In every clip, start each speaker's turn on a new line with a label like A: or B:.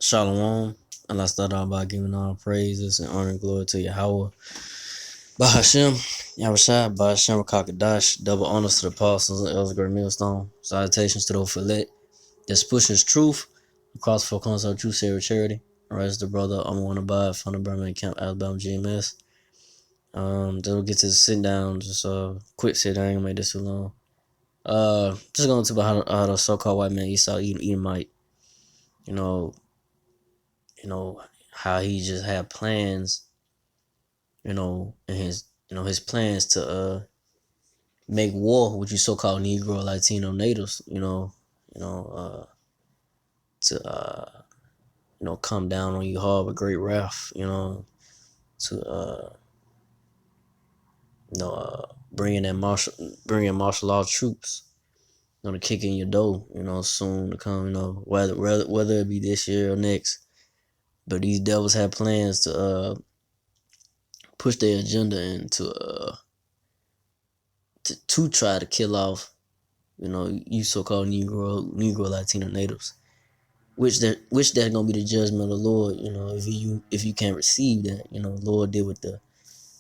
A: Shalom. And I start out by giving all praises and honor and glory to Yahweh. Bahashem, Yahushua, Bahashem, Rakakadash, double honors to the apostles and elders of Great Millstone. Salutations to those Filet. This pushes truth across four corners of true Sarah Charity. Rise the brother, I'm one abide from the Birmingham Camp, Alabama GMS. Then we'll get to the sit down, just quick sit down, I ain't gonna make this too long. Just going to about how the so-called white man Esau Edomite, you know, how he just had plans, and his plans to make war with you so-called Negro, Latino natives, to come down on you hard with great wrath, to bringing martial law troops, to kick in your door, soon to come, whether it be this year or next. But these devils have plans to push their agenda and to try to kill off, you so-called Negro Latino natives, which that's gonna be the judgment of the Lord. If you can't receive that, the Lord did with the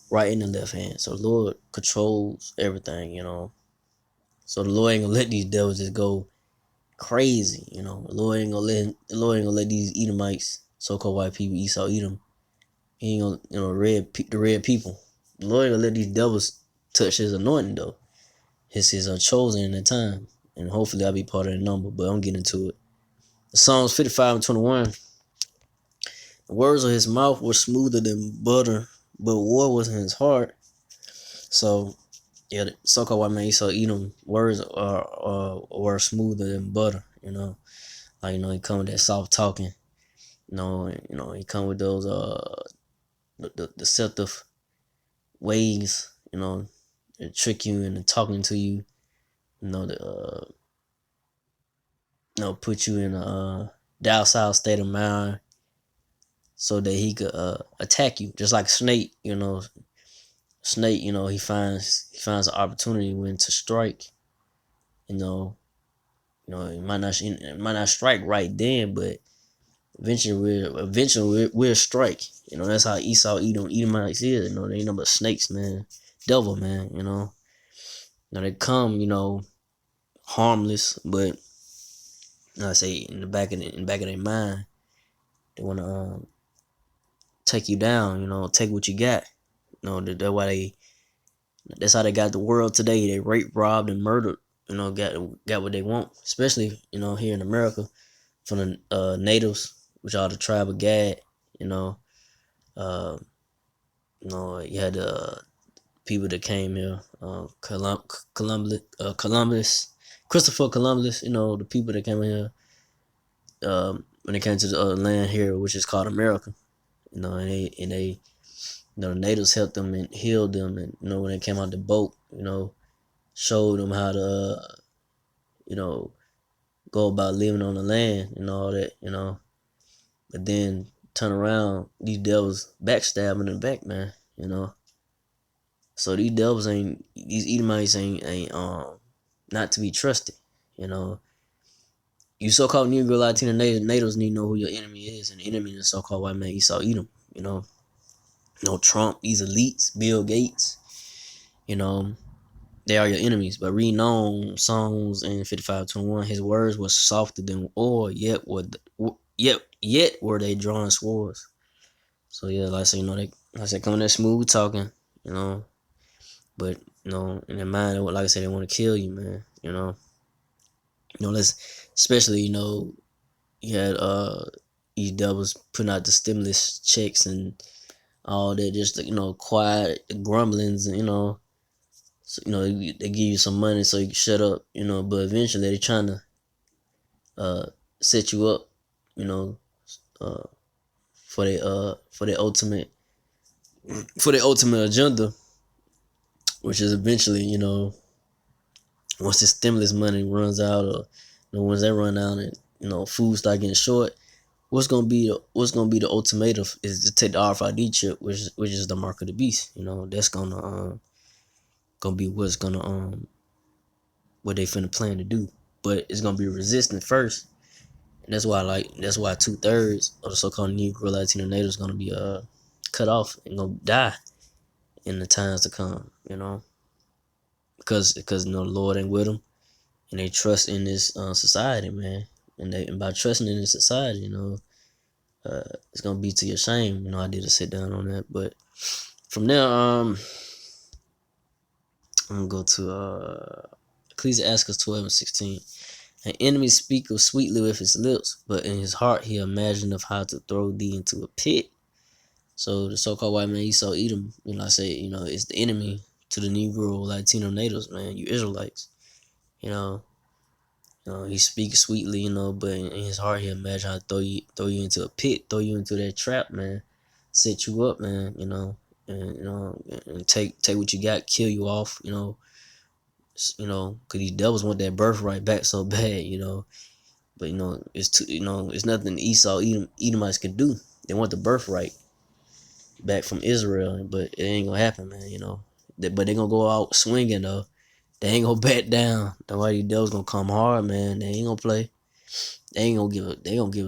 A: right and the left hand. So the Lord controls everything. So the Lord ain't gonna let these devils just go crazy. The Lord ain't gonna let these Edomites, so-called white people, Esau Edom. He ain't gonna, the red people. The Lord ain't gonna let these devils touch his anointing though. His chosen in the time, and hopefully I'll be part of the number. But I'm getting into it. Psalms 55:21. The words of his mouth were smoother than butter, but war was in his heart. So, yeah, the so-called white man Esau Edom words were smoother than butter. He come with that soft talking. He come with those the deceptive ways. To trick you into talking to you. Put you in a docile state of mind so that he could attack you, just like a snake. Snake. He finds an opportunity when to strike. It might not strike right then, but eventually we'll strike. That's how Esau Edomites is. They ain't no but snakes, man. Devil, man. They come, harmless, but I say in the back of their mind, they want to take you down. Take what you got. That's how they got the world today. They raped, robbed, and murdered. Got what they want, especially here in America, from the natives, which are the tribe of Gad. Uh, you had the people that came here, Columbus, Christopher Columbus. The people that came here when they came to the land here, which is called America. And they the natives helped them and healed them, and when they came out the boat, showed them how to go about living on the land and all that, but then turn around, these devils backstabbing in the back, man. So these Edomites ain't not to be trusted. You so-called Negro Latino natives need to know who your enemy is, and the enemy is so-called white man Esau Edom. Trump, these elites, Bill Gates, they are your enemies. But reading on Psalms in 55:21, his words were softer than oil, yet were they drawing swords. So yeah, like I said, coming that smooth talking, but in their mind, like I said, they want to kill you, man. Let's especially you had these devils putting out the stimulus checks and all that, just quiet grumblings, and so, they give you some money so you can shut up, but eventually they're trying to set you up, uh, for their ultimate agenda, which is eventually, once the stimulus money runs out, or once they run out and food start getting short, what's gonna be the ultimatum is to take the RFID chip, which is the mark of the beast. That's gonna be what's gonna what they finna plan to do. But it's gonna be resistant first, And that's why 2/3 of the so-called Negro Latino natives gonna be cut off and gonna die in the times to come, because the Lord ain't with them, and they trust in this society, man. And by trusting in this society, it's gonna be to your shame. I did a sit down on that, but from there, I'm gonna go to Ecclesiastes 12:16. An enemy speaketh sweetly with his lips, but in his heart he imagineth how to throw thee into a pit. So the so-called white man Esau Edom, I say, it's the enemy to the Negro Latino natives, man. You Israelites, you know. He speaks sweetly, but in his heart he imagine how to throw you into a pit, throw you into that trap, man. Set you up, man, and take what you got, kill you off, because these devils want that birthright back so bad, But it's nothing Esau Edomites can do. They want the birthright back from Israel, but it ain't gonna happen, man. But they gonna go out swinging though. They ain't gonna back down. Nobody devils gonna come hard, man. They ain't gonna play. They ain't gonna give a. They don't give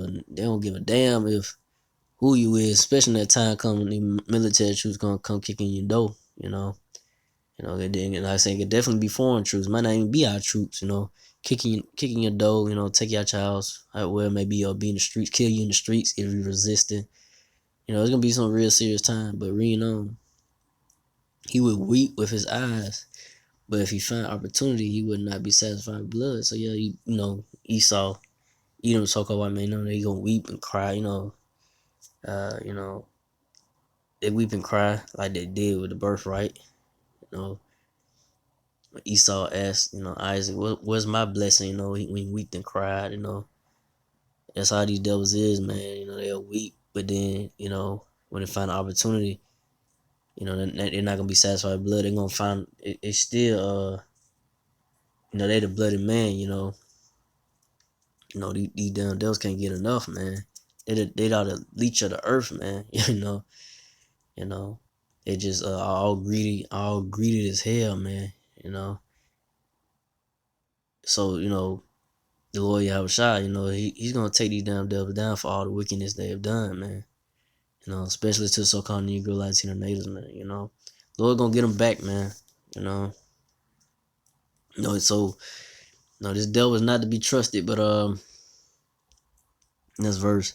A: a damn if who you is, especially that time coming. The military troops gonna come kicking your door. They didn't. Like I say, it could definitely be foreign troops. Might not even be our troops. Kicking your door. Take you out your house. Well, maybe be in the streets, kill you in the streets if you're resisting. It's gonna be some real serious time. But reading on, he would weep with his eyes, but if he found opportunity, he would not be satisfied with blood. So yeah, Esau, Edom, so-called white man, they gonna weep and cry. Uh, you know, they weep and cry like they did with the birthright. Esau asked, Isaac, where's my blessing? When he wept and cried, that's how these devils is, man. They'll weep, but then, when they find an opportunity, they're not gonna be satisfied with blood. They're gonna find it's still, they the bloody man. These damn devils can't get enough, man. They the leech of the earth, man. You know, they just all greedy as hell, man. So the Lord Yahushua, he's gonna take these damn devils down for all the wickedness they have done, man. Especially to the so-called Negro Latino natives, man. Lord gonna get them back, man. So this devil is not to be trusted, but this verse,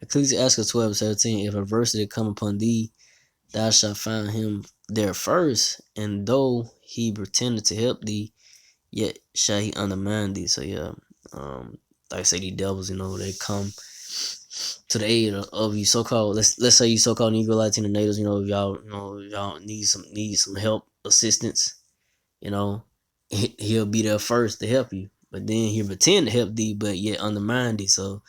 A: Ecclesiastes 12:17. If adversity come upon thee, thou shalt find him there first, and though he pretended to help thee, yet shall he undermine thee. So yeah, like I say, these devils, they come to the aid of you so-called, let's say you so-called Negro Latino natives, if y'all need some help, assistance, he'll be there first to help you, but then he'll pretend to help thee, but yet undermine thee. So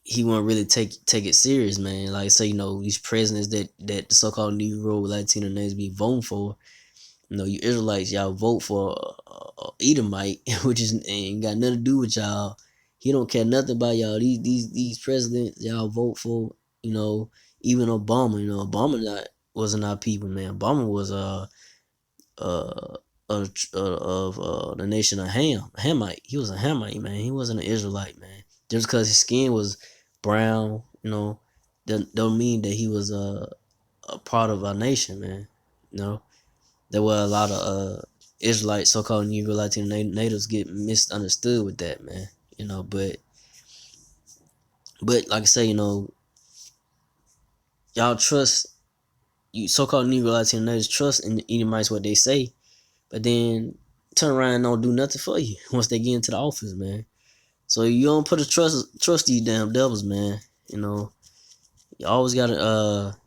A: he won't really take it serious, man. Like say, these presidents that the so-called Negro Latino natives be voting for, you Israelites, y'all vote for Edomite, which ain't got nothing to do with y'all. He don't care nothing about y'all. These presidents y'all vote for, even Obama, Obama wasn't our people, man. Obama was of the nation of Hamite. He was a Hamite, man. He wasn't an Israelite, man. Just because his skin was brown, don't mean that he was a part of our nation, man. There were a lot of Israelites, so-called Negro Latino natives get misunderstood with that, man. But like I say, y'all trust, you so-called Negro Latino natives trust in the Edomites what they say, but then turn around and don't do nothing for you once they get into the office, man. So you don't put a trust these damn devils, man. You always gotta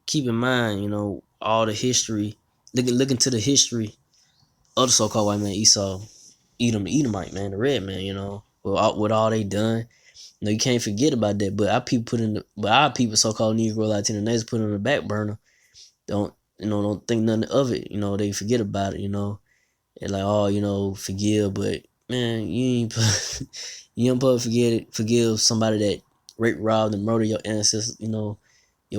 A: keep in mind, all the history. Look into the history of the so-called white man Esau, Edomite, man, the red man. With all they done, you can't forget about that. But our people so-called Negro Latino natives put it on the back burner. Don't think nothing of it. They forget about it. They're like, forgive, but man, you ain't put, you don't put forgive somebody that raped, robbed, and murdered your ancestors. Your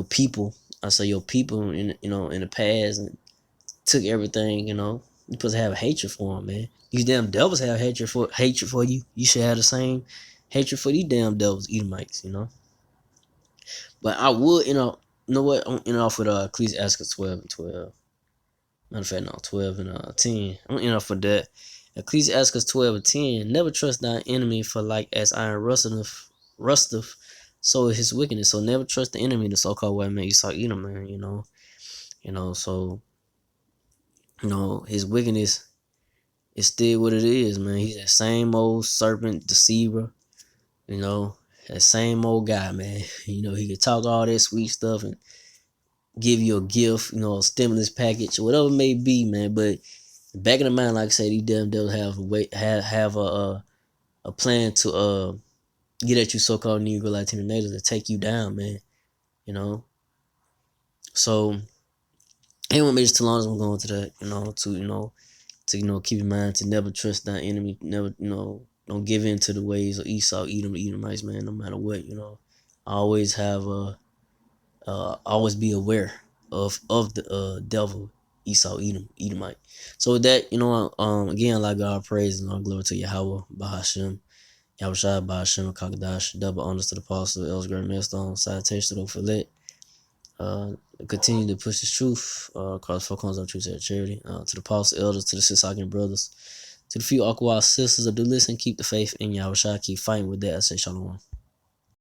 A: people. I say your people in the past and took everything. You supposed to have hatred for them, man. These damn devils have hatred for you. You should have the same hatred for these damn devils, Edomites, But I would, you know what? I'm ending off with Ecclesiastes 12 and 12. Matter of fact, no, 12 and 10. I'm end off with that. Ecclesiastes 12 and 10. Never trust thine enemy, for like as iron rusteth, so is his wickedness. So never trust the enemy, the so-called white man Esau Edom, man. So his wickedness is still what it is, man. He's that same old serpent deceiver. That same old guy, man. He could talk all that sweet stuff and give you a gift, a stimulus package, whatever it may be, man. But back in the mind, like I said, these damn devils have a plan to get at you, so-called Negro, Latino natives, to take you down, man. So I ain't want to make this too long as I'm going to that, to keep in mind to never trust that enemy, never, don't give in to the ways of Esau, Edomites, man, no matter what, always have always be aware of the devil, Esau, Edomite. So with that, again, like God praise and all glory to Yahweh, Bahashem, Yahushua, Bahashem, Kakadash, double honors to the apostle, El's Great Millstone, citation to the fillet. Continue to push this truth across four corners of truth at charity. To the apostle, elders, to the Sisakian brothers, to the few Aqua sisters that do listen, keep the faith in Yahushua, keep fighting with that. I say shalom.